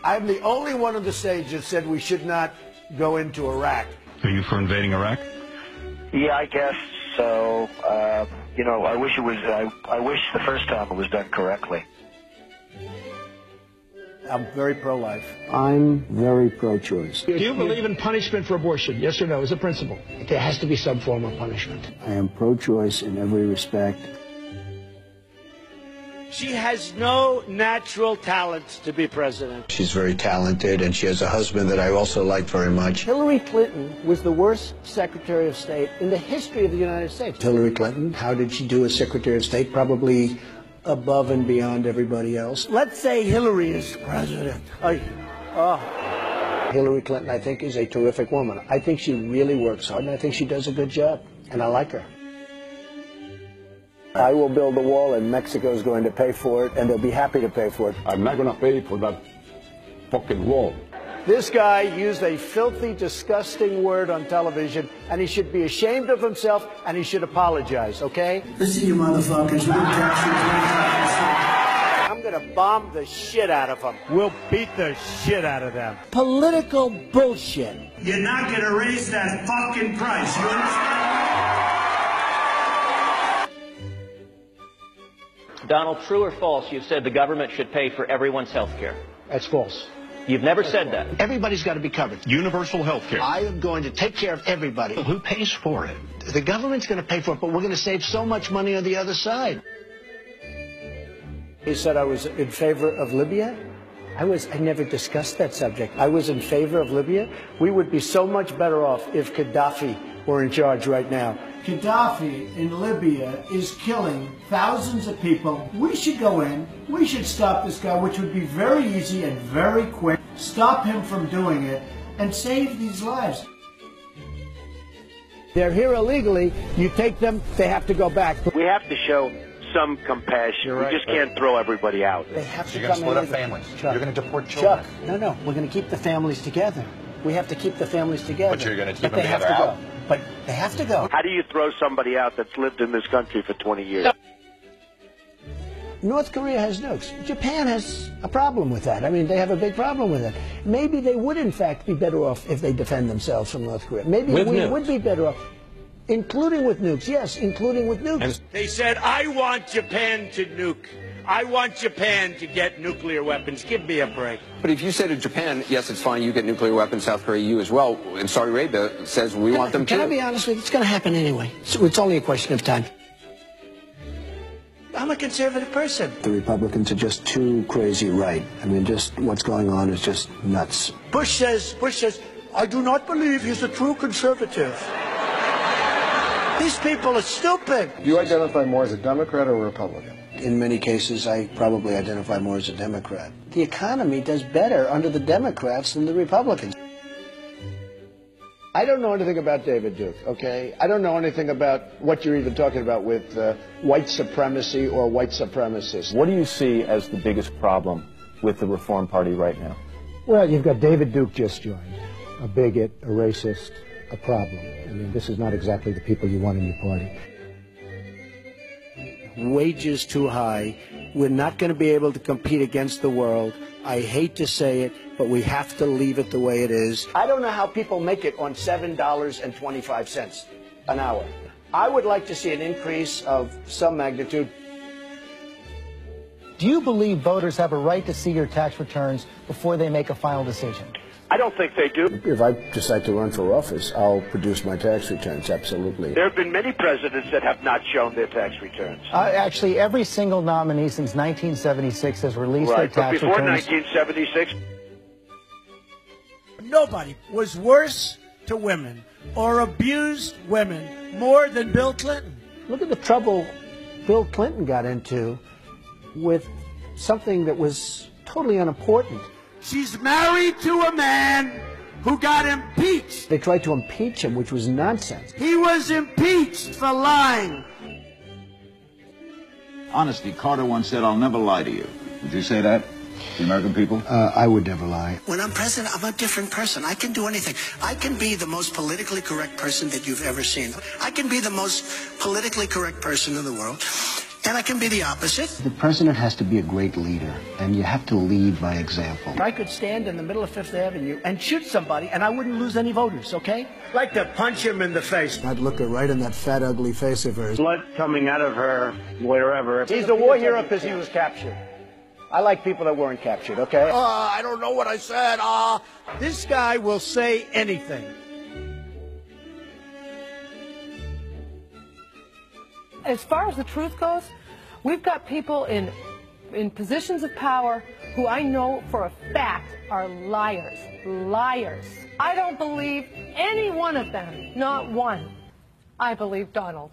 I'm the only one on the stage that said we should not go into Iraq. Are you for invading Iraq? Yeah, I guess so. You know, I wish it was. I wish the first time it was done correctly. I'm very pro-life. I'm very pro-choice. Do you believe in punishment for abortion? Yes or no, as a principle? There has to be some form of punishment. I am pro-choice in every respect. She has no natural talents to be president. She's very talented, and she has a husband that I also like very much. Hillary Clinton was the worst Secretary of State in the history of the United States. Hillary Clinton, how did she do as Secretary of State? Probably above and beyond everybody else. Let's say Hillary is president. Hillary Clinton, I think, is a terrific woman. I think she really works hard, and I think she does a good job, and I like her. I will build a wall, and Mexico is going to pay for it, and they'll be happy to pay for it. I'm not going to pay for that fucking wall. This guy used a filthy, disgusting word on television, and he should be ashamed of himself, and he should apologize, okay? Listen, you motherfuckers, we're going to tax you 25%. I'm going to bomb the shit out of them. We'll beat the shit out of them. Political bullshit. You're not going to raise that fucking price, you understand? Donald, true or false, you've said the government should pay for everyone's health care. That's false. You've never said that. Everybody's got to be covered. Universal health care. I am going to take care of everybody. Who pays for it? The government's going to pay for it, but we're going to save so much money on the other side. He said I was in favor of Libya. I never discussed that subject. I was in favor of Libya. We would be so much better off if Gaddafi were in charge right now. Gaddafi in Libya is killing thousands of people. We should go in. We should stop this guy, which would be very easy and very quick. Stop him from doing it and save these lives. They're here illegally. You take them, they have to go back. We have to show some compassion. Right. We just can't throw everybody out. They have to You're going to come split in up families. Chuck, You're going to deport children. Chuck, no. We're going to keep the families together. We have to keep the families together. But you're going to keep But them they have together to out. go. But they have to go. How do you throw somebody out that's lived in this country for 20 years? North Korea has nukes. Japan has a problem with that. I mean, they have a big problem with it. Maybe they would, in fact, be better off if they defend themselves from North Korea. Maybe we would be better off. Including with nukes. Yes, including with nukes. They said, I want Japan to nuke. I want Japan to get nuclear weapons. Give me a break. But if you say to Japan, yes, it's fine, you get nuclear weapons, South Korea, you as well, and Saudi Arabia says we want them too. Can I be honest with you? It's going to happen anyway. So it's only a question of time. I'm a conservative person. The Republicans are just too crazy right. I mean, just what's going on is just nuts. Bush says, I do not believe he's a true conservative. These people are stupid. Do you identify more as a Democrat or a Republican? In many cases, I probably identify more as a Democrat. The economy does better under the Democrats than the Republicans. I don't know anything about David Duke, okay? I don't know anything about what you're even talking about with white supremacy or white supremacists. What do you see as the biggest problem with the Reform Party right now? Well, you've got David Duke just joined, a bigot, a racist, a problem. I mean, this is not exactly the people you want in your party. Wages too high. We're not going to be able to compete against the world. I hate to say it, but we have to leave it the way it is. I don't know how people make it on $7.25 an hour. I would like to see an increase of some magnitude. Do you believe voters have a right to see your tax returns before they make a final decision? I don't think they do. If I decide to run for office, I'll produce my tax returns, absolutely. There have been many presidents that have not shown their tax returns. Actually, every single nominee since 1976 has released their tax returns. returns. But before 1976... Nobody was worse to women or abused women more than Bill Clinton. Look at the trouble Bill Clinton got into with something that was totally unimportant. She's married to a man who got impeached. They tried to impeach him, which was nonsense. He was impeached for lying. Honestly, Carter once said, I'll never lie to you. Would you say that to the American people? I would never lie. When I'm president, I'm a different person. I can do anything. I can be the most politically correct person that you've ever seen. I can be the most politically correct person in the world. and I can be the opposite. The president has to be a great leader, and you have to lead by example. I could stand in the middle of Fifth Avenue and shoot somebody, and I wouldn't lose any voters, okay? Like to punch him in the face. I'd look her right in that fat, ugly face of hers. Blood coming out of her, wherever. He's a war hero because he was captured. I like people that weren't captured, okay? I don't know what I said. This guy will say anything. As far as the truth goes, we've got people in positions of power who I know for a fact are liars. Liars. I don't believe any one of them, not one. I believe Donald.